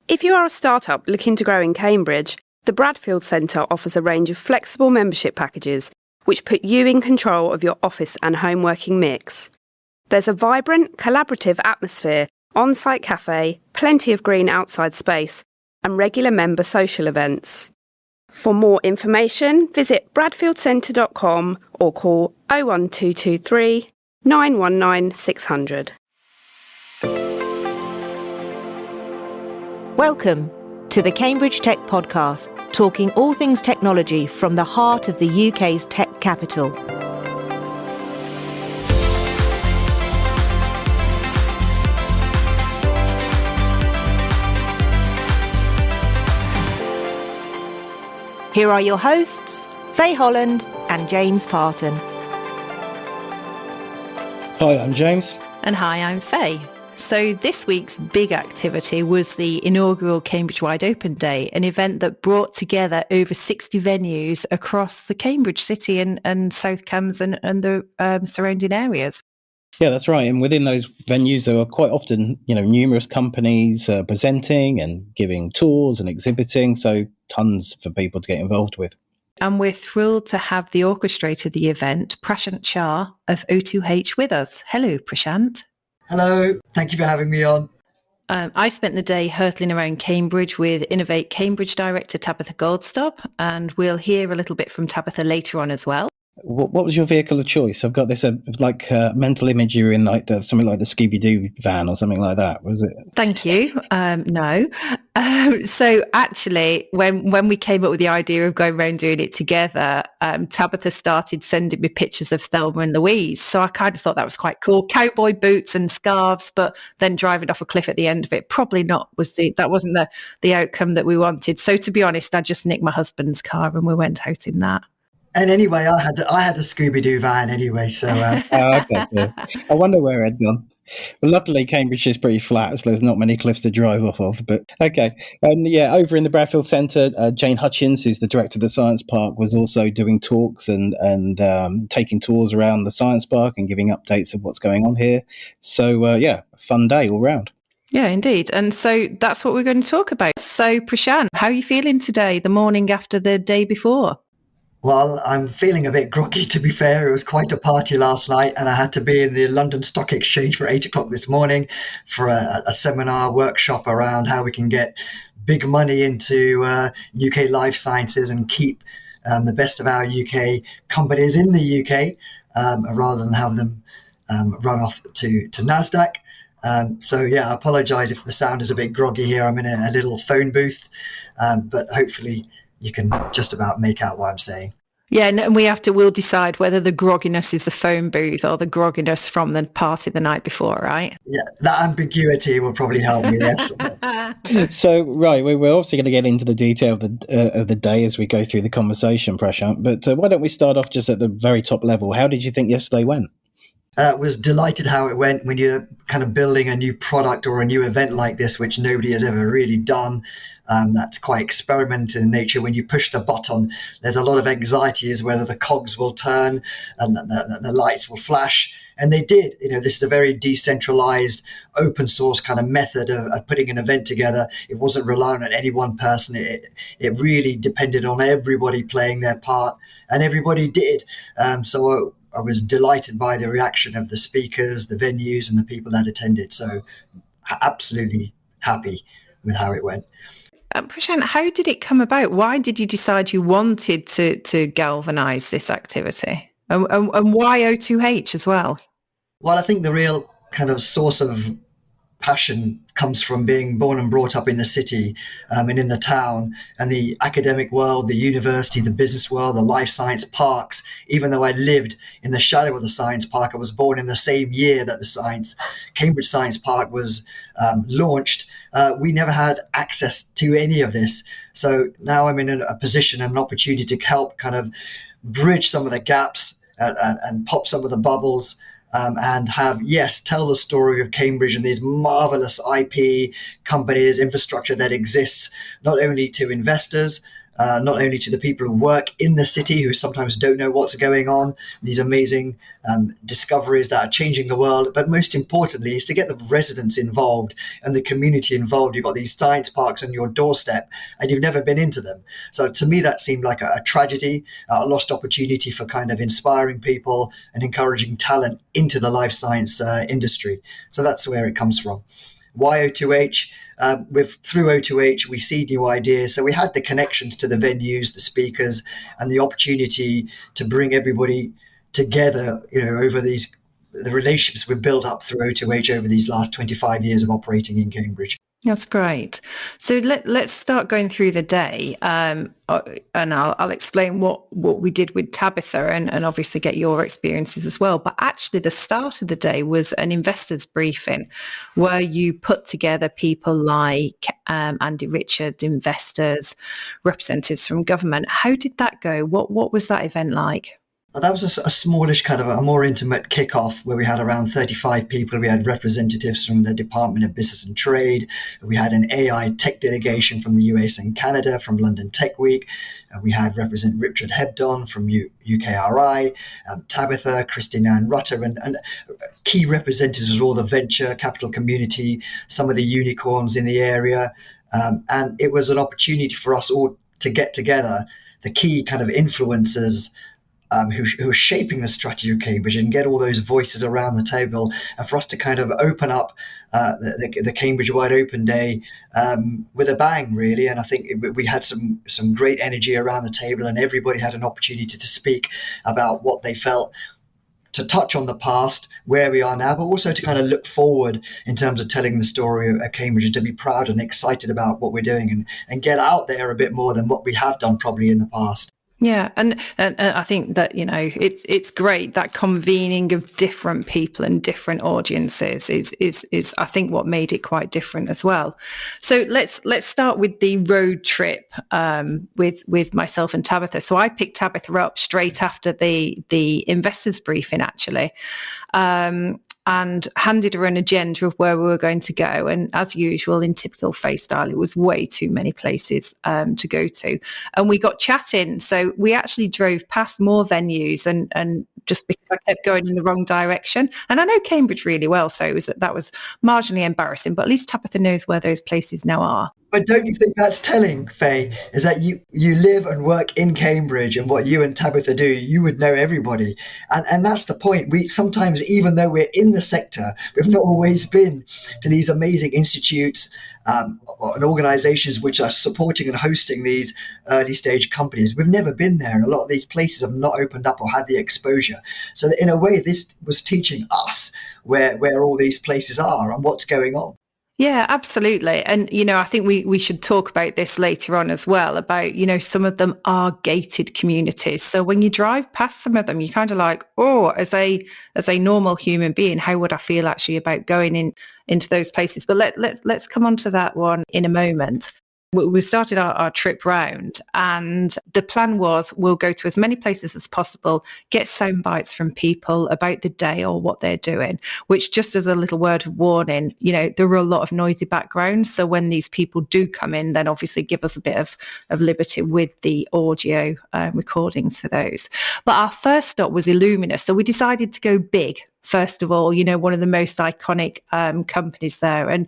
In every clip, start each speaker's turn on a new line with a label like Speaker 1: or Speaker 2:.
Speaker 1: If you are a startup looking to grow in Cambridge, the Bradfield Centre offers a range of flexible membership packages which put you in control of your office and home working mix. There's a vibrant, collaborative atmosphere, on-site cafe, plenty of green outside space, and regular member social events. For more information, visit bradfieldcentre.com or call 01223 919 600.
Speaker 2: Welcome to the Cambridge Tech Podcast, talking all things technology from the heart of the UK's tech capital. Here are your hosts, Faye Holland and James Parton.
Speaker 3: Hi, I'm James.
Speaker 4: And hi, I'm Faye. So this week's big activity was the inaugural Cambridge Wide Open Day, an event that brought together over 60 venues across the Cambridge city and South Cambs and the surrounding areas.
Speaker 3: Yeah, that's right. And within those venues, there were quite often, numerous companies presenting and giving tours and exhibiting. So tons for people to get involved with.
Speaker 4: And we're thrilled to have the orchestrator of the event, Prashant Shah of O2H with us. Hello, Prashant.
Speaker 5: Hello, thank you for having me on.
Speaker 4: I spent the day hurtling around Cambridge with Innovate Cambridge Director Tabitha Goldstaub, and we'll hear a little bit from Tabitha later on as well.
Speaker 3: What was your vehicle of choice? I've got this mental image you were in something like the Scooby-Doo van or something like that, was it?
Speaker 4: Thank you. No. So actually, when we came up with the idea of going around doing it together, Tabitha started sending me pictures of Thelma and Louise. So I kind of thought that was quite cool. Cowboy boots and scarves, but then driving off a cliff at the end of it, probably not. That wasn't the outcome that we wanted. So to be honest, I just nicked my husband's car and we went out in that.
Speaker 5: And anyway, I had the Scooby-Doo van anyway, so...
Speaker 3: Okay, yeah. I wonder where it had gone. Well, luckily, Cambridge is pretty flat, so there's not many cliffs to drive off of. But okay. And over in the Bradfield Centre, Jane Hutchins, who's the director of the Science Park, was also doing talks and taking tours around the Science Park and giving updates of what's going on here. So, a fun day all round.
Speaker 4: Yeah, indeed. And so that's what we're going to talk about. So, Prashant, how are you feeling today, the morning after the day before?
Speaker 5: Well, I'm feeling a bit groggy, to be fair. It was quite a party last night, and I had to be in the London Stock Exchange for 8 o'clock this morning for a seminar workshop around how we can get big money into UK life sciences and keep the best of our UK companies in the UK rather than have them run off to NASDAQ. I apologise if the sound is a bit groggy here. I'm in a little phone booth, but hopefully you can just about make out what I'm saying.
Speaker 4: Yeah, and we'll decide whether the grogginess is the phone booth or the grogginess from the party the night before, right?
Speaker 5: Yeah, that ambiguity will probably help me, yes.
Speaker 3: So, right, we're obviously going to get into the detail of the day as we go through the conversation, Prashant, but why don't we start off just at the very top level? How did you think yesterday went?
Speaker 5: Was delighted how it went when you're kind of building a new product or a new event like this, which nobody has ever really done. That's quite experimental in nature. When you push the button, there's a lot of anxiety as whether the cogs will turn and the lights will flash. And they did. This is a very decentralized, open source kind of method of putting an event together. It wasn't reliant on any one person. It really depended on everybody playing their part, and everybody did. So I was delighted by the reaction of the speakers, the venues, and the people that attended. So absolutely happy with how it went.
Speaker 4: Prashant, how did it come about? Why did you decide you wanted to galvanise this activity? And why O2H as well?
Speaker 5: Well, I think the real kind of source of passion comes from being born and brought up in the city and in the town, and the academic world, the university, the business world, the life science parks. Even though I lived in the shadow of the science park, I was born in the same year that the Cambridge Science Park was launched. We never had access to any of this. So now I'm in a position and an opportunity to help kind of bridge some of the gaps and pop some of the bubbles. And tell the story of Cambridge and these marvelous IP companies, infrastructure that exists, not only to investors, not only to the people who work in the city who sometimes don't know what's going on, these amazing discoveries that are changing the world, but most importantly is to get the residents involved and the community involved. You've got these science parks on your doorstep and you've never been into them. So to me, that seemed like a tragedy, a lost opportunity for kind of inspiring people and encouraging talent into the life science industry. So that's where it comes from. Why O2H? Through O2H, we see new ideas. So we had the connections to the venues, the speakers, and the opportunity to bring everybody together, over the relationships we've built up through O2H over these last 25 years of operating in Cambridge.
Speaker 4: That's great. So let's start going through the day, and I'll explain what we did with Tabitha and obviously get your experiences as well. But actually the start of the day was an investors briefing where you put together people like Andy Richard, investors, representatives from government. How did that go? What was that event like?
Speaker 5: That was a smallish kind of a more intimate kickoff where we had around 35 people. We had representatives from the Department of Business and Trade. We had an AI tech delegation from the US and Canada from London Tech Week. We had Representative Richard Hebdon from UKRI, Tabitha, Christine Ann Rutter, and key representatives of all the venture capital community, some of the unicorns in the area. And it was an opportunity for us all to get together, the key kind of influencers who are shaping the strategy of Cambridge, and get all those voices around the table, and for us to kind of open up the Cambridge Wide Open Day with a bang, really. And I think we had some great energy around the table, and everybody had an opportunity to speak about what they felt, to touch on the past, where we are now, but also to kind of look forward in terms of telling the story of Cambridge, and to be proud and excited about what we're doing and get out there a bit more than what we have done probably in the past.
Speaker 4: Yeah, and I think that it's great that convening of different people and different audiences is I think what made it quite different as well. So let's start with the road trip with myself and Tabitha. So I picked Tabitha up straight after the investors briefing actually. And handed her an agenda of where we were going to go. And as usual, in typical Faye style, it was way too many places to go to. And we got chatting. So we actually drove past more venues and just because I kept going in the wrong direction. And I know Cambridge really well, so that was marginally embarrassing, but at least Tabitha knows where those places now are.
Speaker 5: But don't you think that's telling, Faye, is that you live and work in Cambridge, and what you and Tabitha do, you would know everybody. And that's the point. We sometimes, even though we're in the sector, we've not always been to these amazing institutes and organizations which are supporting and hosting these early stage companies. We've never been there, and a lot of these places have not opened up or had the exposure. So that in a way, this was teaching us where all these places are and what's going on.
Speaker 4: Yeah, absolutely. And, I think we should talk about this later on as well, about, some of them are gated communities. So when you drive past some of them, you're kind of like, oh, as a normal human being, how would I feel actually about going into those places? But let's come on to that one in a moment. We started our trip round, and the plan was we'll go to as many places as possible, get sound bites from people about the day or what they're doing, which, just as a little word of warning, there were a lot of noisy backgrounds. So when these people do come in, then obviously give us a bit of liberty with the audio recordings for those. But our first stop was Illumina. So we decided to go big. First of all, one of the most iconic companies there. And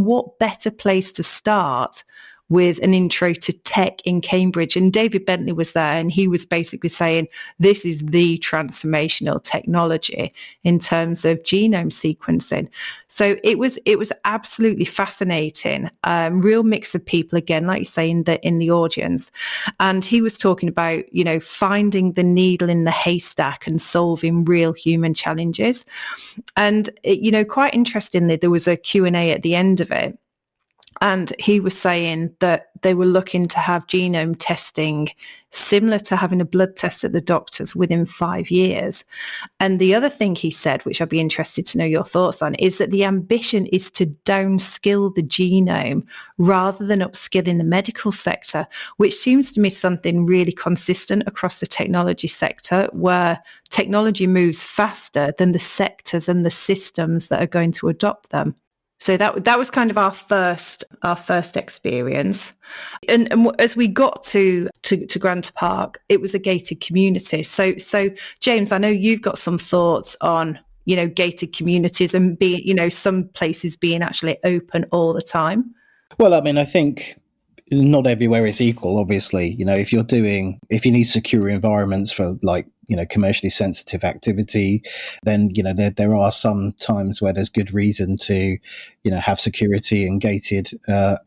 Speaker 4: what better place to start with an intro to tech in Cambridge. And David Bentley was there, and he was basically saying this is the transformational technology in terms of genome sequencing. So it was absolutely fascinating. Real mix of people, again, like you say, in the audience. And he was talking about, finding the needle in the haystack and solving real human challenges. And, quite interestingly, there was a Q&A at the end of it. And he was saying that they were looking to have genome testing similar to having a blood test at the doctors within 5 years. And the other thing he said, which I'd be interested to know your thoughts on, is that the ambition is to downskill the genome rather than upskilling the medical sector, which seems to me something really consistent across the technology sector, where technology moves faster than the sectors and the systems that are going to adopt them. So that was kind of our first experience, and as we got to Granta Park, it was a gated community. So James, I know you've got some thoughts on gated communities and being some places being actually open all the time.
Speaker 3: Well, I mean, I think not everywhere is equal. Obviously, if you need secure environments for commercially sensitive activity, then there are some times where there's good reason to have security and gated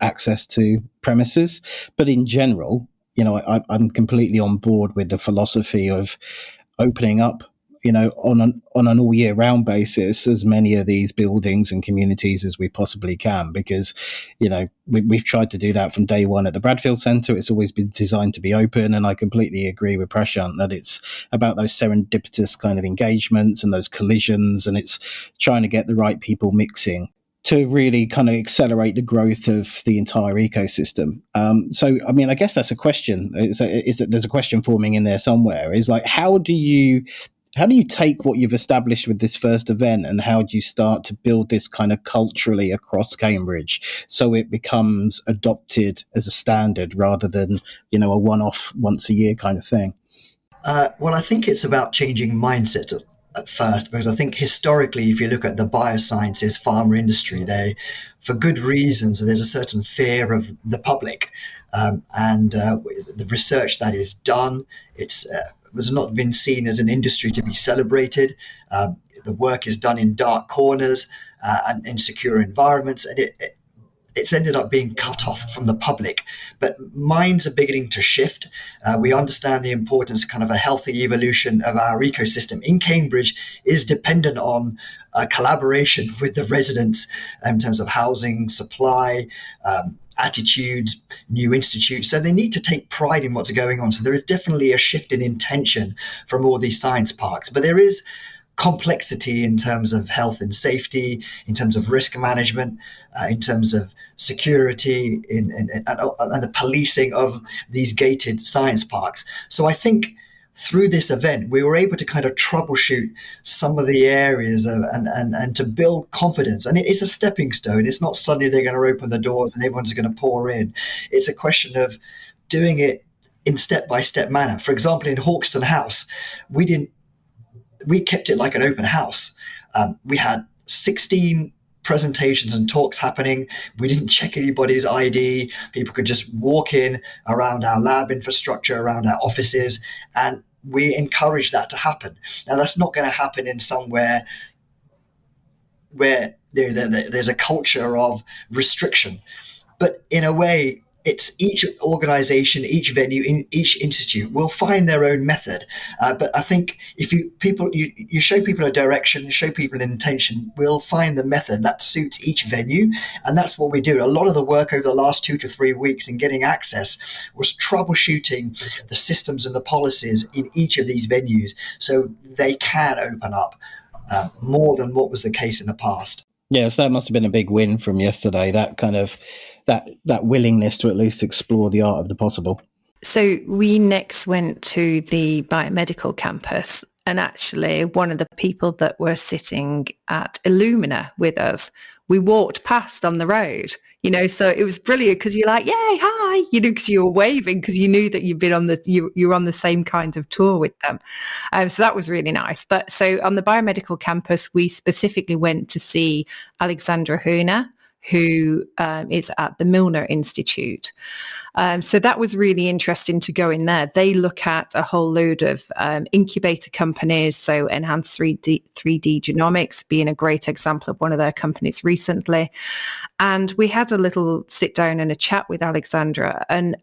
Speaker 3: access to premises. But in general, I'm completely on board with the philosophy of opening up on an all year round basis, as many of these buildings and communities as we possibly can, because, we've tried to do that from day one at the Bradfield Centre. It's always been designed to be open. And I completely agree with Prashant that it's about those serendipitous kind of engagements and those collisions. And it's trying to get the right people mixing to really kind of accelerate the growth of the entire ecosystem. So, I mean, I guess that's a question. Is that there's a question forming in there somewhere, is like, how do you take what you've established with this first event, and how do you start to build this kind of culturally across Cambridge so it becomes adopted as a standard rather than, a one-off once a year kind of thing?
Speaker 5: Well, I think it's about changing mindset at first, because I think historically, if you look at the biosciences, pharma industry, for good reasons, there's a certain fear of the public. And the research that is done, it's was not been seen as an industry to be celebrated. The work is done in dark corners and insecure environments, and it's ended up being cut off from the public. But minds are beginning to shift. We understand the importance of kind of a healthy evolution of our ecosystem in Cambridge is dependent on collaboration with the residents in terms of housing, supply, attitudes, new institutes. So they need to take pride in what's going on. So there is definitely a shift in intention from all these science parks. But there is complexity in terms of health and safety, in terms of risk management, in terms of security, and the policing of these gated science parks. So I think through this event, we were able to kind of troubleshoot some of the areas and to build confidence. And it's a stepping stone. It's not suddenly they're going to open the doors and everyone's going to pour in. It's a question of doing it in step-by-step manner. For example, in Hawkston House, we kept it like an open house. We had 16 presentations and talks happening. We didn't check anybody's ID. People could just walk in around our lab infrastructure, around our offices, and we encourage that to happen. Now, that's not going to happen in somewhere where there's a culture of restriction. But in a way, it's each organization, each venue, in each institute will find their own method. But I think if you show people a direction, show people an intention, we'll find the method that suits each venue. And that's what we do. A lot of the work over the last 2 to 3 weeks in getting access was troubleshooting the systems and the policies in each of these venues so they can open up more than what was the case in the past.
Speaker 3: Yes, that must have been a big win from yesterday, that kind of that willingness to at least explore the art of the possible.
Speaker 4: So we next went to the biomedical campus, and actually one of the people that were sitting at Illumina with us, we walked past on the road, so it was brilliant because you're like, yay, hi, because you were waving because you knew that you'd been you were on the same kind of tour with them. So that was really nice. But so on the biomedical campus, we specifically went to see Alexandra Hoerner, who is at the Milner Institute. So that was really interesting to go in there. They look at a whole load of incubator companies, so Enhanced 3D Genomics being a great example of one of their companies recently. And we had a little sit down and a chat with Alexandra, and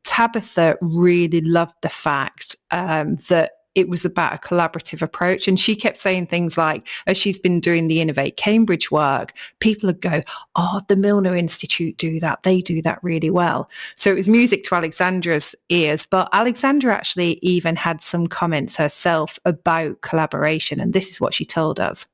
Speaker 4: Tabitha really loved the fact that it was about a collaborative approach. And she kept saying things like, as she's been doing the Innovate Cambridge work, people would go, oh, the Milner Institute do that. They do that really well. So it was music to Alexandra's ears. But Alexandra actually even had some comments herself about collaboration. And this is what she told us.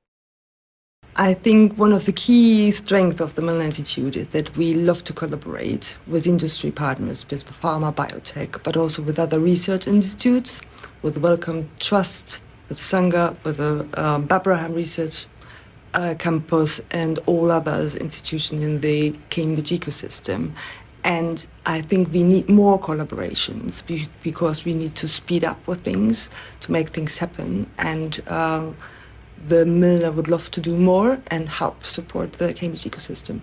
Speaker 6: I think one of the key strengths of the Milner Institute is that we love to collaborate with industry partners, with pharma, biotech, but also with other research institutes, with Wellcome Trust, with Sanger, with Babraham Research campus and all other institutions in the Cambridge ecosystem. And I think we need more collaborations because we need to speed up with things to make things happen. And the Mill would love to do more and help support the Cambridge ecosystem.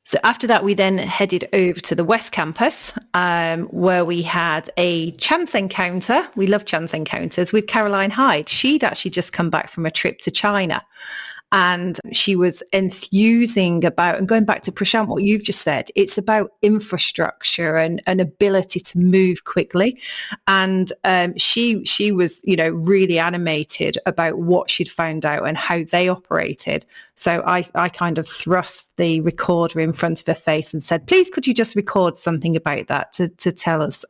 Speaker 4: So after that, we then headed over to the West Campus, where we had a chance encounter. We love chance encounters with Caroline Hyde. She'd actually just come back from a trip to China. And she was enthusing about, and going back to Prashant, what you've just said, it's about infrastructure and an ability to move quickly. And she was, really animated about what she'd found out and how they operated. So I kind of thrust the recorder in front of her face and said, please, could you just record something about that to tell us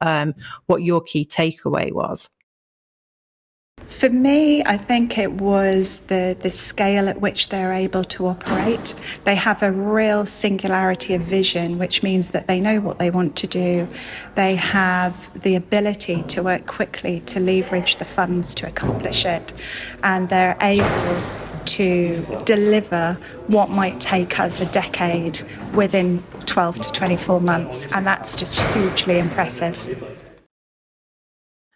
Speaker 4: what your key takeaway was?
Speaker 7: For me, I think it was the scale at which they're able to operate. They have a real singularity of vision, which means that they know what they want to do. They have the ability to work quickly to leverage the funds to accomplish it. And they're able to deliver what might take us a decade within 12 to 24 months. And that's just hugely impressive.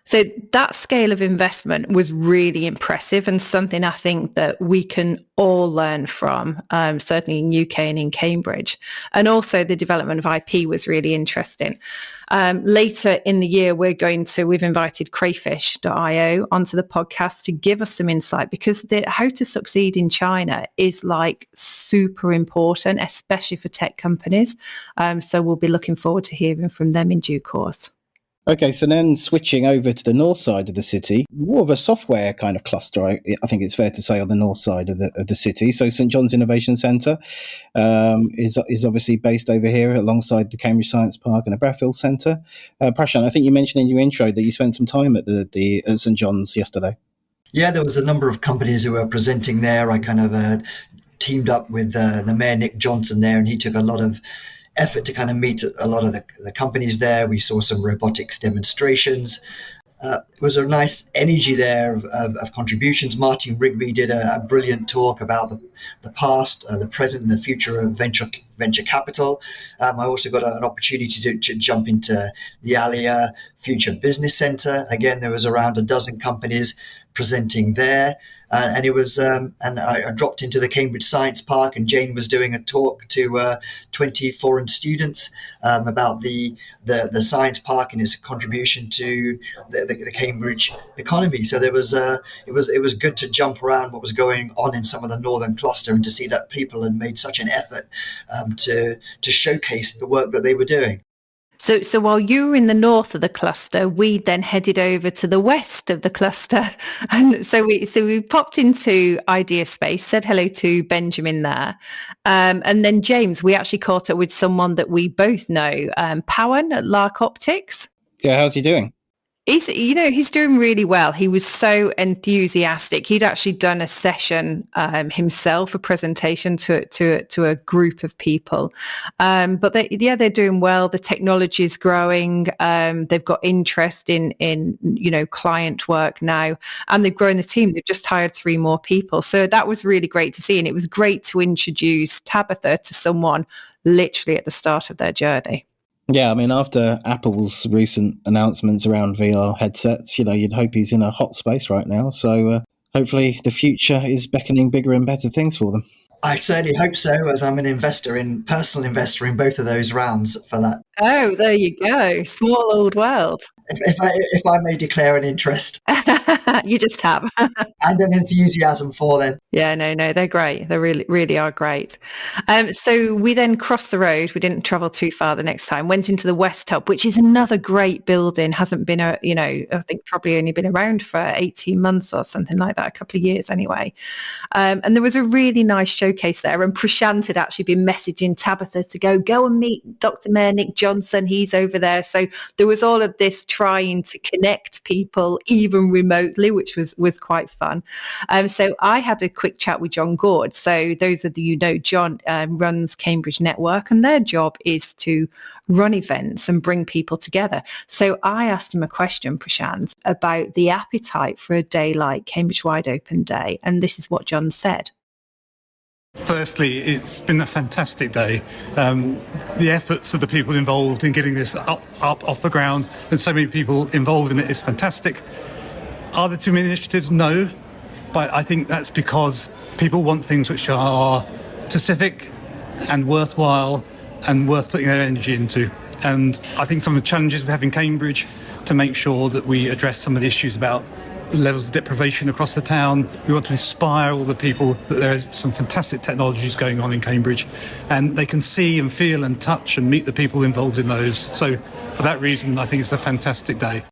Speaker 4: So that scale of investment was really impressive and something I think that we can all learn from, certainly in UK and in Cambridge. And also the development of IP was really interesting. Later in the year, we've invited crayfish.io onto the podcast to give us some insight, because how to succeed in China is like super important, especially for tech companies. So we'll be looking forward to hearing from them in due course.
Speaker 3: Okay, so then switching over to the north side of the city, more of a software kind of cluster, I think it's fair to say, on the north side of the city. So St John's Innovation Centre is obviously based over here alongside the Cambridge Science Park and the Bradfield Centre. Prashant, I think you mentioned in your intro that you spent some time at at St John's yesterday.
Speaker 5: Yeah, there was a number of companies who were presenting there. I kind of teamed up with the Mayor, Nick Johnson, there, and he took a lot of effort to kind of meet a lot of the companies there. We saw some robotics demonstrations. It was a nice energy there of contributions. Martin Rigby did a brilliant talk about the past, the present, and the future of venture capital. I also got an opportunity to jump into the Alia Future Business Centre. Again, there was around a dozen companies presenting there. And it was, and I dropped into the Cambridge Science Park, and Jane was doing a talk to 20 foreign students about the science park and its contribution to the Cambridge economy. So there was, it was good to jump around what was going on in some of the northern cluster and to see that people had made such an effort to showcase the work that they were doing.
Speaker 4: So while you were in the north of the cluster, we then headed over to the west of the cluster. And so we popped into Idea Space, said hello to Benjamin there. And then James, we actually caught up with someone that we both know, Pawan at Lark Optics.
Speaker 3: Yeah, how's he doing?
Speaker 4: He's doing really well. He was so enthusiastic. He'd actually done a session himself, a presentation to a group of people. But they're doing well. The technology is growing. They've got interest in client work now, and they've grown the team. They've just hired 3 more people. So that was really great to see. And it was great to introduce Tabitha to someone literally at the start of their journey.
Speaker 3: Yeah, I mean, after Apple's recent announcements around VR headsets, you'd hope he's in a hot space right now. So hopefully the future is beckoning bigger and better things for them.
Speaker 5: I certainly hope so, as I'm an personal investor in both of those rounds for that.
Speaker 4: Oh, there you go. Small old world.
Speaker 5: If I may declare an interest.
Speaker 4: You just have.
Speaker 5: And an enthusiasm for them.
Speaker 4: Yeah, no, they're great. They really, really are great. So we then crossed the road. We didn't travel too far the next time. Went into the West Hub, which is another great building. Hasn't been, I think probably only been around for 18 months or something like that, a couple of years anyway. And there was a really nice showcase there. And Prashant had actually been messaging Tabitha to go and meet Dr. Mayor Nick Johnson. He's over there. So there was all of this trying to connect people, even remotely, which was quite fun. So I had a quick chat with John Gord. So those of you know, John runs Cambridge Network, and their job is to run events and bring people together. So I asked him a question, Prashant, about the appetite for a day like Cambridge Wide Open Day. And this is what John said.
Speaker 8: Firstly, it's been a fantastic day. The efforts of the people involved in getting this up off the ground, and so many people involved in it, is fantastic. Are there too many initiatives? No. But I think that's because people want things which are specific and worthwhile and worth putting their energy into. And I think some of the challenges we have in Cambridge to make sure that we address some of the issues about levels of deprivation across the town. We want to inspire all the people that there are some fantastic technologies going on in Cambridge, and they can see and feel and touch and meet the people involved in those. So for that reason, I think it's a fantastic day.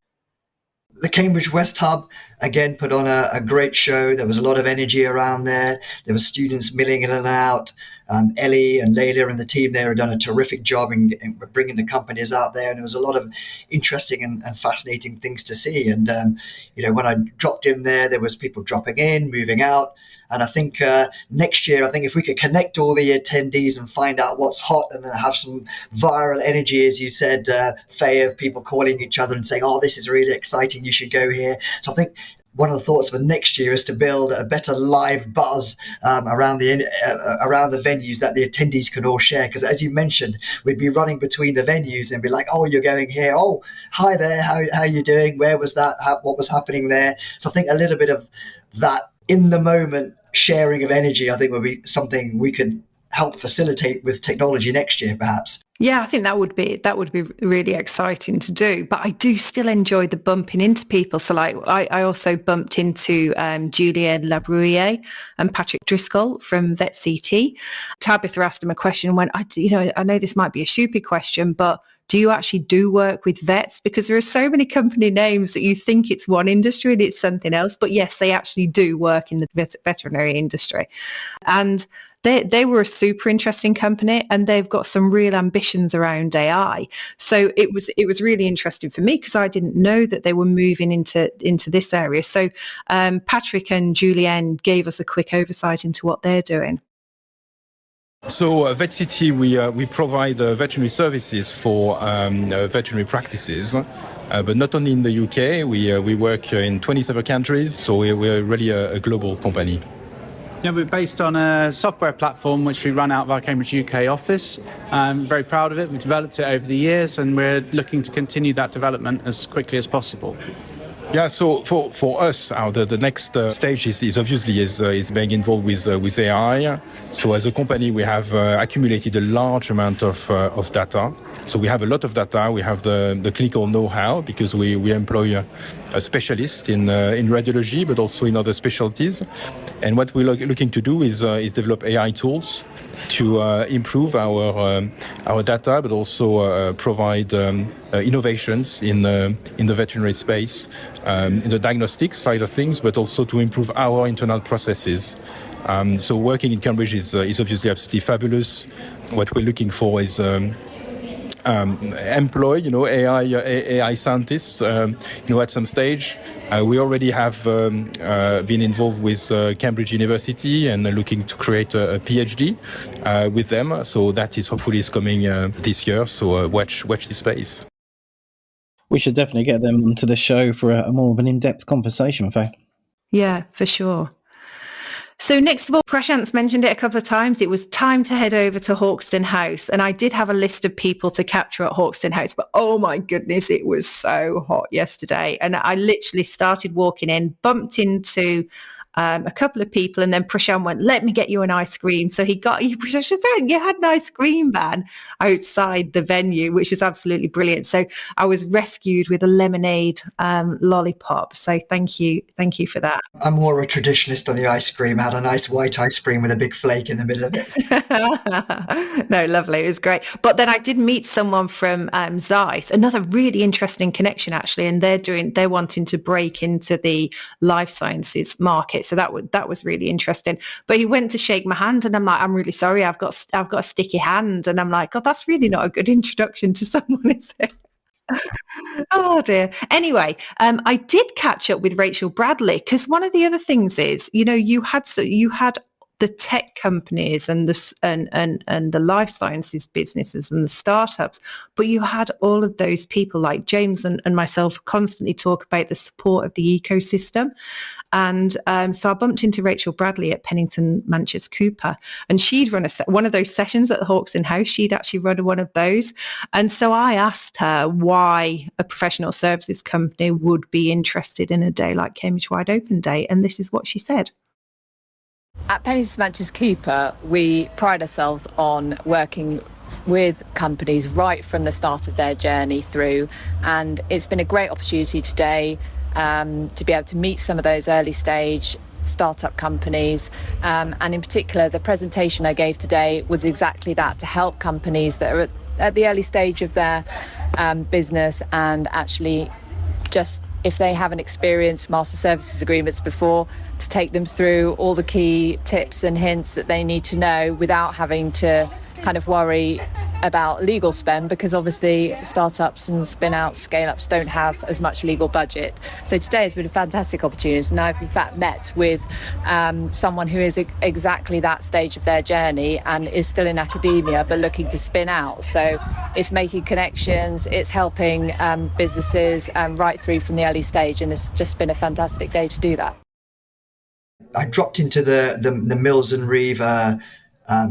Speaker 5: The Cambridge West Hub, again, put on a great show. There was a lot of energy around there. There were students milling in and out. Ellie and Layla and the team there have done a terrific job in bringing the companies out there. And there was a lot of interesting and fascinating things to see. And, when I dropped in there was people dropping in, moving out. And I think next year, I think if we could connect all the attendees and find out what's hot and have some viral energy, as you said, Faye, of people calling each other and saying, oh, this is really exciting, you should go here. So I think one of the thoughts for next year is to build a better live buzz around the venues that the attendees can all share. Because as you mentioned, we'd be running between the venues and be like, oh, you're going here. Oh, hi there. How are you doing? Where was that? What was happening there? So I think a little bit of that in the moment sharing of energy, I think, would be something we could help facilitate with technology next year, perhaps.
Speaker 4: Yeah, I think that would be really exciting to do. But I do still enjoy the bumping into people. So like I also bumped into Julien Labrouillet and Patrick Driscoll from VetCT. Tabitha asked him a question and went, I know this might be a stupid question, but do you actually do work with vets? Because there are so many company names that you think it's one industry and it's something else. But yes, they actually do work in the veterinary industry. And they were a super interesting company, and they've got some real ambitions around AI. So it was really interesting for me because I didn't know that they were moving into this area. So Patrick and Julianne gave us a quick oversight into what they're doing.
Speaker 9: So VetCT, we provide veterinary services for veterinary practices, but not only in the UK. We work in 27 countries, so we're really a global company.
Speaker 10: Yeah, we're based on a software platform which we run out of our Cambridge UK office. I'm very proud of it. We've developed it over the years, and we're looking to continue that development as quickly as possible.
Speaker 9: Yeah, so for us, the next stage is obviously being involved with AI. So as a company, we have accumulated a large amount of data. So we have a lot of data. We have the clinical know-how because we employ a specialist in radiology, but also in other specialties. And what we're looking to do is develop AI tools to improve our data, but also provide innovations in the veterinary space, in the diagnostic side of things, but also to improve our internal processes. So working in Cambridge is obviously absolutely fabulous. What we're looking for is employ, AI scientists, at some stage. We already have been involved with Cambridge University and looking to create a PhD with them. So that is hopefully coming this year. So watch this space.
Speaker 3: We should definitely get them onto the show for a more of an in-depth conversation, in fact.
Speaker 4: Yeah, for sure. So next of all, Prashant's mentioned it a couple of times. It was time to head over to Hawkston House. And I did have a list of people to capture at Hawkston House, but oh my goodness, it was so hot yesterday. And I literally started walking in, bumped into a couple of people, and then Prashant went, let me get you an ice cream. So you had an ice cream van outside the venue, which is absolutely brilliant. So I was rescued with a lemonade lollipop. So thank you for that.
Speaker 5: I'm more of a traditionalist on the ice cream. I had a nice white ice cream with a big flake in the middle of it.
Speaker 4: No, lovely. It was great. But then I did meet someone from Zeiss, another really interesting connection actually, and they're wanting to break into the life sciences market. So that was really interesting. But he went to shake my hand, and I'm like, I'm really sorry, I've got a sticky hand, and I'm like, oh, that's really not a good introduction to someone, is it? Oh dear. Anyway, I did catch up with Rachel Bradley because one of the other things is, you had the tech companies and the life sciences businesses and the startups, but you had all of those people like James and myself constantly talk about the support of the ecosystem. And so I bumped into Rachel Bradley at Pennington Manchester Cooper, and she'd run one of those sessions at the Hawkston House. She'd actually run one of those. And so I asked her why a professional services company would be interested in a day like Cambridge Wide Open Day. And this is what she said.
Speaker 11: At Pennington Manchester Cooper, we pride ourselves on working with companies right from the start of their journey through. And it's been a great opportunity today to be able to meet some of those early stage startup companies. And in particular, the presentation I gave today was exactly that, to help companies that are at the early stage of their business, and actually just, if they haven't experienced master services agreements before, to take them through all the key tips and hints that they need to know without having to kind of worry about legal spend, because obviously startups and spin-outs, scale-ups don't have as much legal budget. So today has been a fantastic opportunity, and I've in fact met with someone who is exactly that stage of their journey and is still in academia but looking to spin out. So it's making connections, it's helping businesses right through from the early stage, and it's just been a fantastic day to do that.
Speaker 5: I dropped into the Mills and Reeve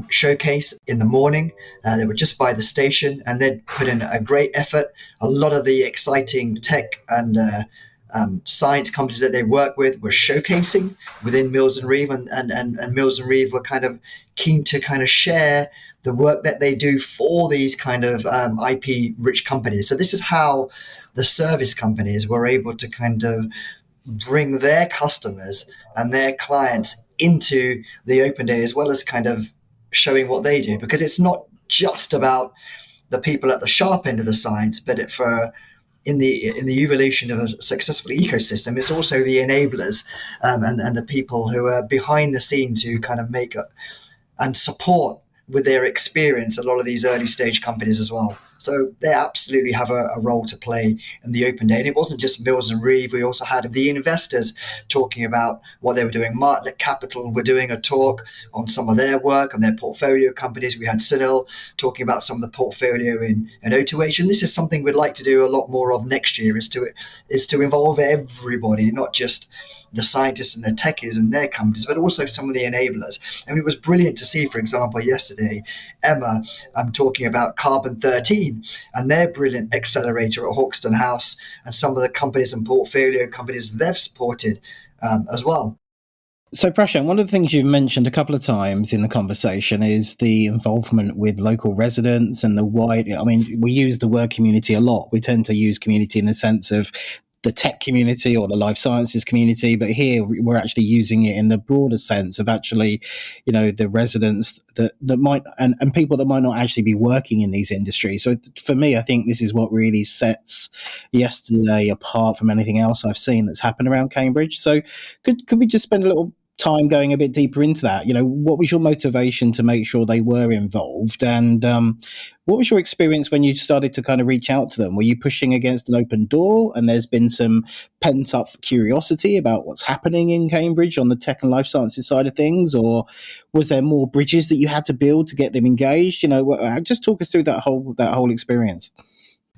Speaker 5: showcase in the morning. They were just by the station, and they'd put in a great effort. A lot of the exciting tech and science companies that they work with were showcasing within Mills and Reeve, and Mills and Reeve were kind of keen to kind of share the work that they do for these kind of IP rich companies. So this is how the service companies were able to kind of bring their customers and their clients into the open day, as well as kind of showing what they do, because it's not just about the people at the sharp end of the science, but in the evolution of a successful ecosystem, it's also the enablers and the people who are behind the scenes, who kind of make up and support with their experience a lot of these early stage companies as well. So they absolutely have a role to play in the open day. And it wasn't just Mills and Reeve. We also had the investors talking about what they were doing. Martlet Capital were doing a talk on some of their work and their portfolio companies. We had Sunil talking about some of the portfolio in O2H. And this is something we'd like to do a lot more of next year, is to involve everybody, not just the scientists and the techies and their companies, but also some of the enablers. And it was brilliant to see, for example, yesterday, Emma talking about Carbon 13 and their brilliant accelerator at Hawkston House, and some of the companies and portfolio companies they've supported as well.
Speaker 3: So, Prashant, one of the things you've mentioned a couple of times in the conversation is the involvement with local residents and we use the word community a lot. We tend to use community in the sense of the tech community or the life sciences community, but here we're actually using it in the broader sense of actually, the residents that might and people that might not actually be working in these industries. So for me, I think this is what really sets yesterday apart from anything else I've seen that's happened around Cambridge. So could we just spend a little time going a bit deeper into that? What was your motivation to make sure they were involved, and what was your experience when you started to kind of reach out to them? Were you pushing against an open door, and there's been some pent up curiosity about what's happening in Cambridge on the tech and life sciences side of things, or was there more bridges that you had to build to get them engaged? Just talk us through that whole experience.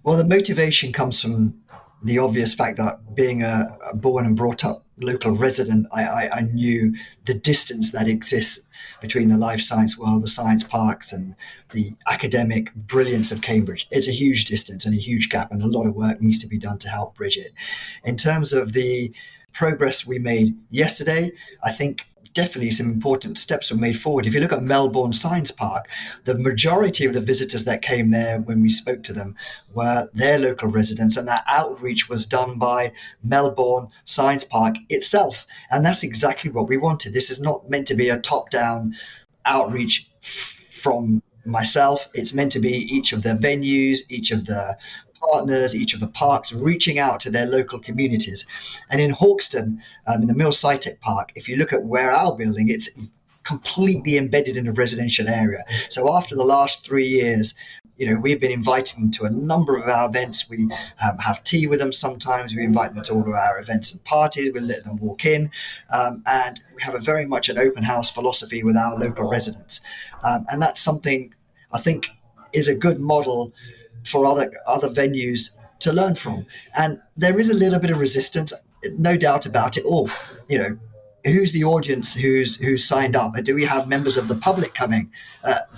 Speaker 5: Well, the motivation comes from the obvious fact that being a born and brought up local resident, I knew the distance that exists between the life science world, the science parks, and the academic brilliance of Cambridge. It's a huge distance and a huge gap, and a lot of work needs to be done to help bridge it. In terms of the progress we made yesterday, I think definitely some important steps were made forward. If you look at Melbourne Science Park, the majority of the visitors that came there when we spoke to them were their local residents, and that outreach was done by Melbourne Science Park itself. And that's exactly what we wanted. This is not meant to be a top-down outreach from myself. It's meant to be each of the venues, each of the partners, each of the parks reaching out to their local communities. And in Hawkston, in the Mill SciTech Park, if you look at where our building, it's completely embedded in a residential area. So after the last 3 years, we've been inviting them to a number of our events. We have tea with them sometimes. We invite them to all of our events and parties. We let them walk in. And we have a very much an open house philosophy with our local residents. And that's something I think is a good model for other venues to learn from. And there is a little bit of resistance, no doubt about it all. Who's the audience who's signed up? Do we have members of the public coming?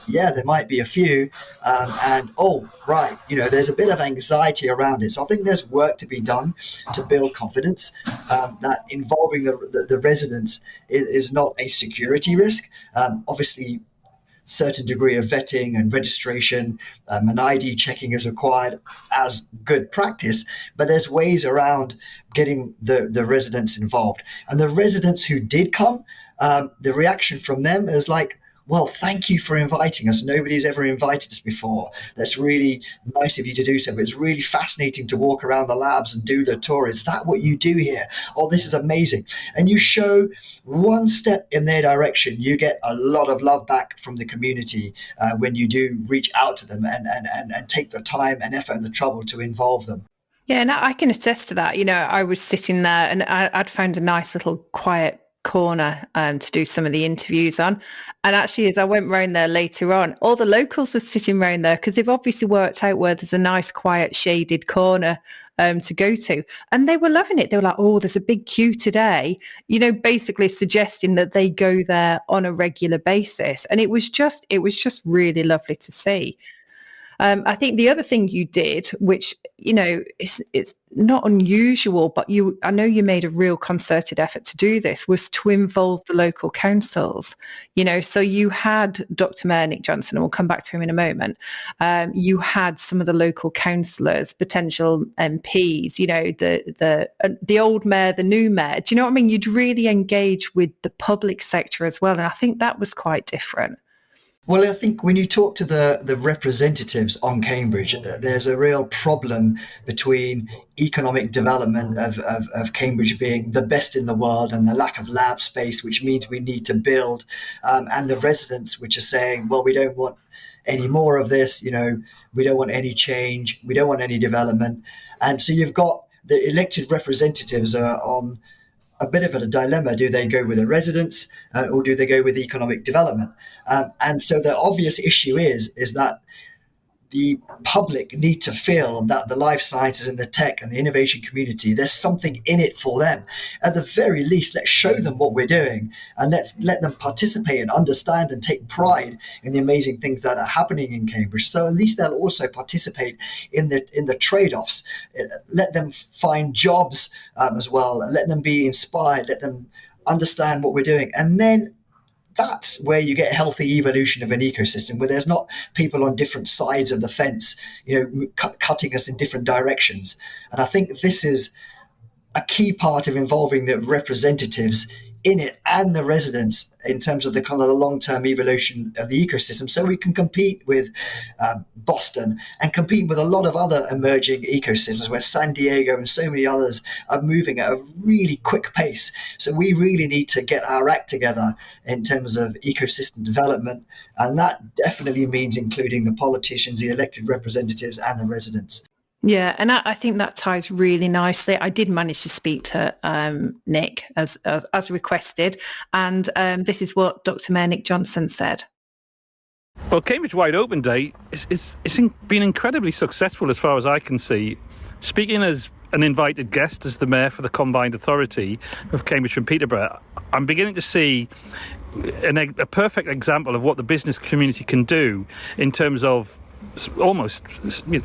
Speaker 5: Yeah, there might be a few. There's a bit of anxiety around it. So I think there's work to be done to build confidence that involving the residents is not a security risk. Obviously, certain degree of vetting and registration and ID checking is required as good practice, but there's ways around getting the residents involved. And the residents who did come, the reaction from them is like, well, thank you for inviting us. Nobody's ever invited us before. That's really nice of you to do so. But it's really fascinating to walk around the labs and do the tour. Is that what you do here? Oh, this is amazing. And you show one step in their direction, you get a lot of love back from the community when you do reach out to them and take the time and effort and the trouble to involve them.
Speaker 4: Yeah, and I can attest to that. I was sitting there and I'd found a nice little quiet corner to do some of the interviews on. And actually, as I went round there later on, all the locals were sitting round there because they've obviously worked out where there's a nice, quiet, shaded corner to go to. And they were loving it. They were like, oh, there's a big queue today, basically suggesting that they go there on a regular basis. And it was just really lovely to see. I think the other thing you did, which, it's not unusual, but I know you made a real concerted effort to do this, was to involve the local councils. So you had Dr. Mayor Nick Johnson, and we'll come back to him in a moment. You had some of the local councillors, potential MPs, the old mayor, the new mayor. Do you know what I mean? You'd really engage with the public sector as well. And I think that was quite different.
Speaker 5: Well, I think when you talk to the representatives on Cambridge, there's a real problem between economic development of Cambridge being the best in the world and the lack of lab space, which means we need to build, and the residents which are saying, well, we don't want any more of this, we don't want any change, we don't want any development. And so you've got the elected representatives are on a bit of a dilemma. Do they go with the residents or do they go with economic development? And so the obvious issue is that the public need to feel that the life sciences and the tech and the innovation community, there's something in it for them. At the very least, let's show them what we're doing and let's let them participate and understand and take pride in the amazing things that are happening in Cambridge. So at least they'll also participate in the trade-offs. Let them find jobs as well. Let them be inspired. Let them understand what we're doing. And then that's where you get a healthy evolution of an ecosystem where there's not people on different sides of the fence, cutting us in different directions. And I think this is a key part of involving the representatives in it and the residents in terms of the kind of the long-term evolution of the ecosystem, so we can compete with Boston and compete with a lot of other emerging ecosystems where San Diego and so many others are moving at a really quick pace. So we really need to get our act together in terms of ecosystem development, and that definitely means including the politicians, the elected representatives and the residents.
Speaker 4: Yeah, and I think that ties really nicely. I did manage to speak to Nick as requested, and this is what Dr. Mayor Nick Johnson said.
Speaker 12: Well, Cambridge Wide Open Day it's been incredibly successful as far as I can see. Speaking as an invited guest as the Mayor for the Combined Authority of Cambridge and Peterborough, I'm beginning to see a perfect example of what the business community can do in terms of almost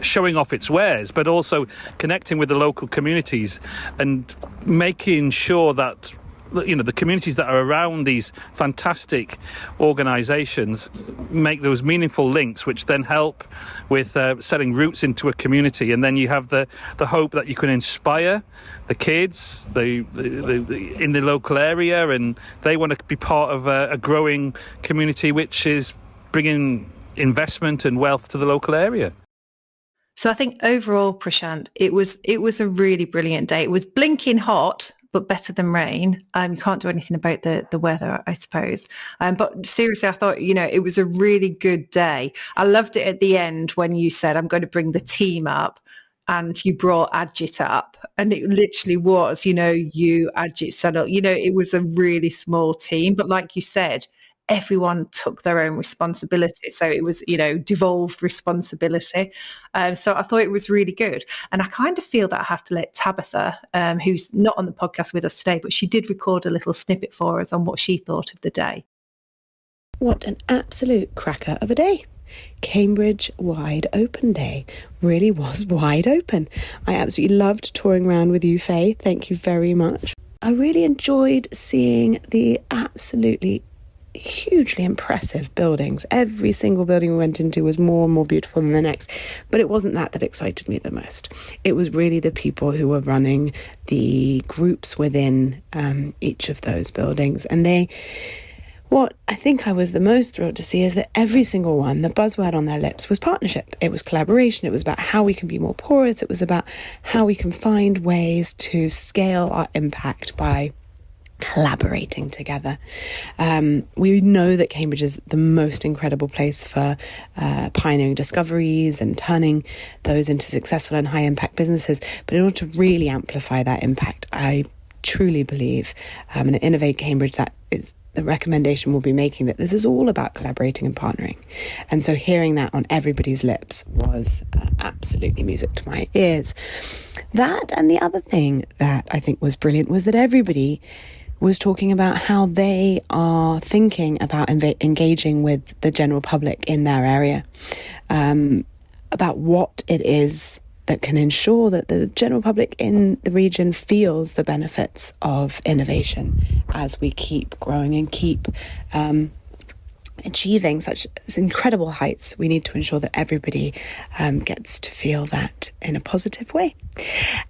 Speaker 12: showing off its wares, but also connecting with the local communities and making sure that the communities that are around these fantastic organisations make those meaningful links, which then help with setting roots into a community. And then you have the hope that you can inspire the kids in the local area, and they want to be part of a growing community which is bringing investment and wealth to the local area.
Speaker 4: So I think overall, Prashant, it was a really brilliant day. It was blinking hot, but better than rain. You can't do anything about the weather, I suppose. But seriously, I thought, it was a really good day. I loved it at the end when you said, I'm going to bring the team up. And you brought Ajit up, and it literally was, you, Ajit, Sanal, it was a really small team. But like you said, everyone took their own responsibility. So it was, devolved responsibility. So I thought it was really good. And I kind of feel that I have to let Tabitha, who's not on the podcast with us today, but she did record a little snippet for us on what she thought of the day.
Speaker 13: What an absolute cracker of a day. Cambridge Wide Open Day really was wide open. I absolutely loved touring around with you, Faye. Thank you very much. I really enjoyed seeing the absolutely hugely impressive buildings. Every single building we went into was more and more beautiful than the next, but it wasn't that excited me the most. It was really the people who were running the groups within each of those buildings, and what I think I was the most thrilled to see is that every single one, the buzzword on their lips was partnership. It was collaboration. It was about how we can be more porous. It was about how we can find ways to scale our impact by collaborating together. We know that Cambridge is the most incredible place for pioneering discoveries and turning those into successful and high impact businesses. But in order to really amplify that impact, I truly believe, and at Innovate Cambridge, that is the recommendation we'll be making, that this is all about collaborating and partnering. And so hearing that on everybody's lips was absolutely music to my ears. That, and the other thing that I think was brilliant was that everybody was talking about how they are thinking about engaging with the general public in their area, about what it is that can ensure that the general public in the region feels the benefits of innovation as we keep growing and keep achieving such incredible heights. We need to ensure that everybody gets to feel that in a positive way.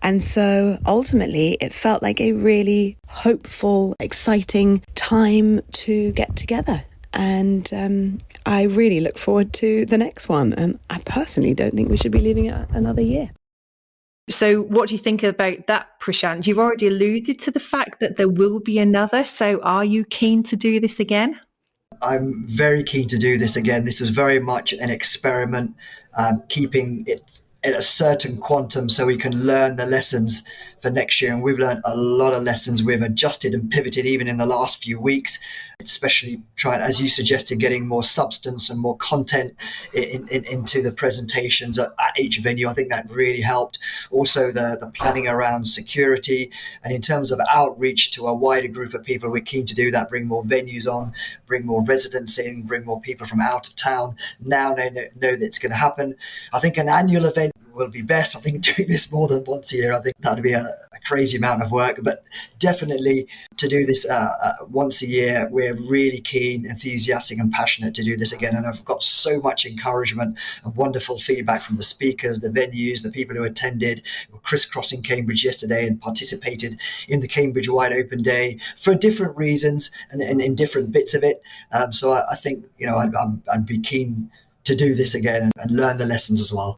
Speaker 13: And so ultimately it felt like a really hopeful, exciting time to get together. And I really look forward to the next one. And I personally don't think we should be leaving it another year.
Speaker 4: So what do you think about that, Prashant? You've already alluded to the fact that there will be another. So are you keen to do this again?
Speaker 5: I'm very keen to do this again. This was very much an experiment, keeping it at a certain quantum so we can learn the lessons for next year. And we've learned a lot of lessons. We've adjusted and pivoted even in the last few weeks, especially trying, as you suggested, getting more substance and more content into the presentations at each venue. I think that really helped. Also, the planning around security. And in terms of outreach to a wider group of people, we're keen to do that, bring more venues on, bring more residents in, bring more people from out of town. Now they know that it's going to happen. I think an annual event will be best. I think doing this more than once a year, I think that would be a crazy amount of work, but definitely to do this once a year, we're really keen, enthusiastic and passionate to do this again. And I've got so much encouragement and wonderful feedback from the speakers, the venues, the people who attended, were crisscrossing Cambridge yesterday and participated in the Cambridge Wide Open Day for different reasons and in different bits of it. So I think, I'd be keen to do this again and learn the lessons as well.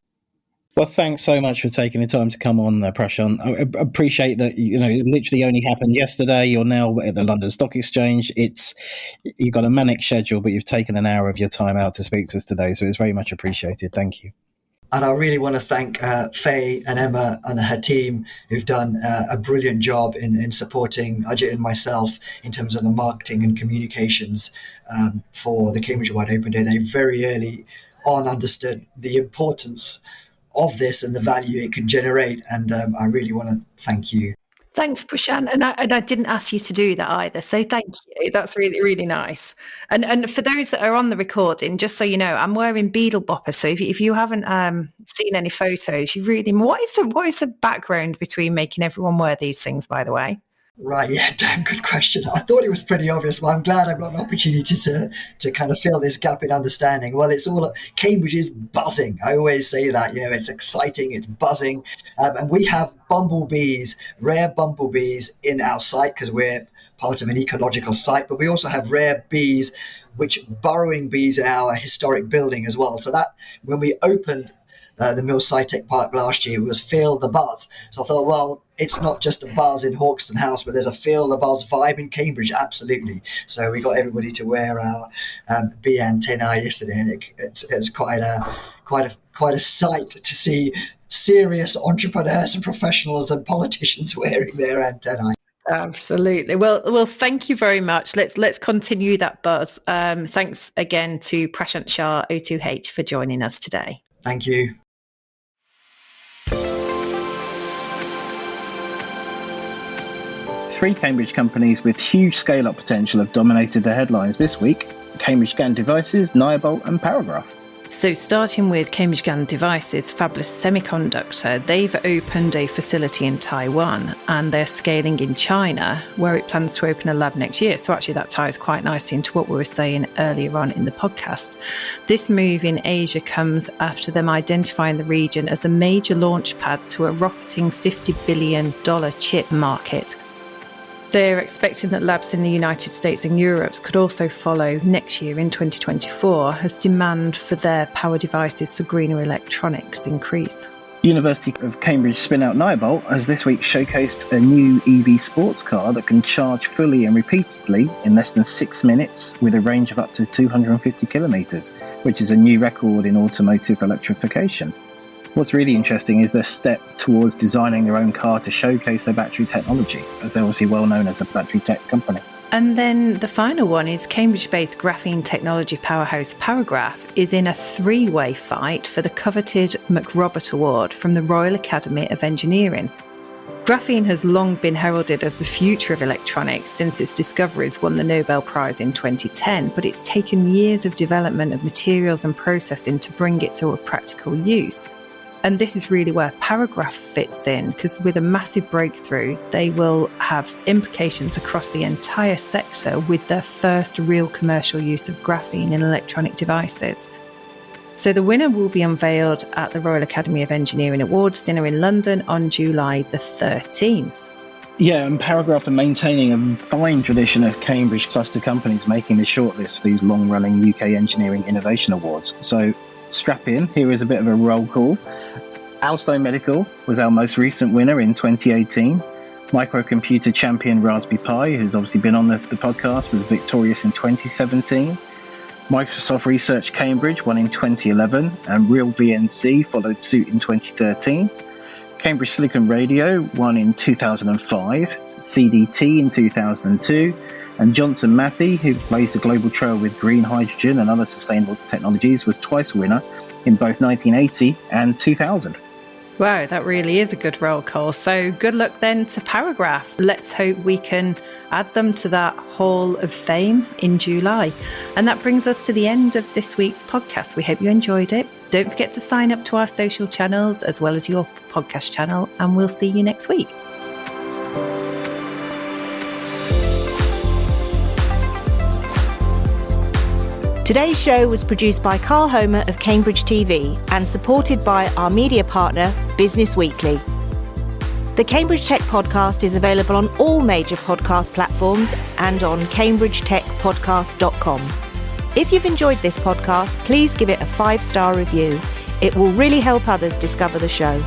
Speaker 3: Well, thanks so much for taking the time to come on, Prashant. I appreciate that. It literally only happened yesterday. You're now at the London Stock Exchange. You've got a manic schedule, but you've taken an hour of your time out to speak to us today, so it's very much appreciated. Thank you.
Speaker 5: And I really want to thank Faye and Emma and her team, who've done a brilliant job in supporting Ajit and myself in terms of the marketing and communications for the Cambridge Wide Open Day. They very early on understood the importance of this and the value it could generate. And I really want to thank you.
Speaker 4: Thanks, Prashant. And I didn't ask you to do that either. So thank you. That's really, really nice. And for those that are on the recording, just so you know, I'm wearing Beetle Boppers. So if you haven't seen any photos, you really, what is the background between making everyone wear these things, by the way?
Speaker 5: Right, yeah, damn good question. I thought it was pretty obvious, but I'm glad I've got an opportunity to kind of fill this gap in understanding. Well, Cambridge is buzzing. I always say that, it's exciting, it's buzzing. And we have bumblebees, rare bumblebees in our site because we're part of an ecological site, but we also have rare bees, burrowing bees in our historic building as well. So that when we opened the Mill SciTech Park last year was Feel the Buzz. So I thought, well, it's not just a buzz in Hawkston House, but there's a Feel the Buzz vibe in Cambridge, absolutely. So we got everybody to wear our bee antennae yesterday, and it was quite a sight to see serious entrepreneurs and professionals and politicians wearing their antennae.
Speaker 4: Absolutely. Well, thank you very much. Let's continue that buzz. Thanks again to Prashant Shah, O2H, for joining us today.
Speaker 5: Thank you.
Speaker 3: Three Cambridge companies with huge scale-up potential have dominated the headlines this week: Cambridge GaN Devices, Nyobolt and Paragraph.
Speaker 4: So starting with Cambridge GaN Devices, Fabulous Semiconductor, they've opened a facility in Taiwan and they're scaling in China, where it plans to open a lab next year. So actually that ties quite nicely into what we were saying earlier on in the podcast. This move in Asia comes after them identifying the region as a major launch pad to a rocketing $50 billion chip market. They're expecting that labs in the United States and Europe could also follow next year in 2024 as demand for their power devices for greener electronics increase.
Speaker 3: University of Cambridge spin-out Nyobolt has this week showcased a new EV sports car that can charge fully and repeatedly in less than 6 minutes with a range of up to 250 kilometres, which is a new record in automotive electrification. What's really interesting is their step towards designing their own car to showcase their battery technology, as they're obviously well known as a battery tech company.
Speaker 4: And then the final one is Cambridge-based graphene technology powerhouse Paragraph is in a three-way fight for the coveted McRobert Award from the Royal Academy of Engineering. Graphene has long been heralded as the future of electronics since its discoveries won the Nobel Prize in 2010, but it's taken years of development of materials and processing to bring it to a practical use. And this is really where Paragraph fits in, because with a massive breakthrough, they will have implications across the entire sector with their first real commercial use of graphene in electronic devices. So the winner will be unveiled at the Royal Academy of Engineering Awards dinner in London on July the 13th.
Speaker 3: Yeah, and Paragraph are maintaining a fine tradition of Cambridge cluster companies making the shortlist for these long-running UK Engineering Innovation Awards. So strap in, here is a bit of a roll call. Alstone Medical was our most recent winner in 2018. Microcomputer champion Raspberry Pi, who's obviously been on the podcast, was victorious in 2017. Microsoft Research Cambridge won in 2011, and Real VNC followed suit in 2013. Cambridge Silicon Radio won in 2005, CDT in 2002, and Johnson Matthey, who blazed a global trail with green hydrogen and other sustainable technologies, was twice a winner in both 1980 and 2000.
Speaker 4: Wow, that really is a good roll call. So good luck then to Paragraph. Let's hope we can add them to that Hall of Fame in July. And that brings us to the end of this week's podcast. We hope you enjoyed it. Don't forget to sign up to our social channels as well as your podcast channel, and we'll see you next week.
Speaker 2: Today's show was produced by Carl Homer of Cambridge TV and supported by our media partner, Business Weekly. The Cambridge Tech Podcast is available on all major podcast platforms and on cambridgetechpodcast.com. If you've enjoyed this podcast, please give it a 5-star review. It will really help others discover the show.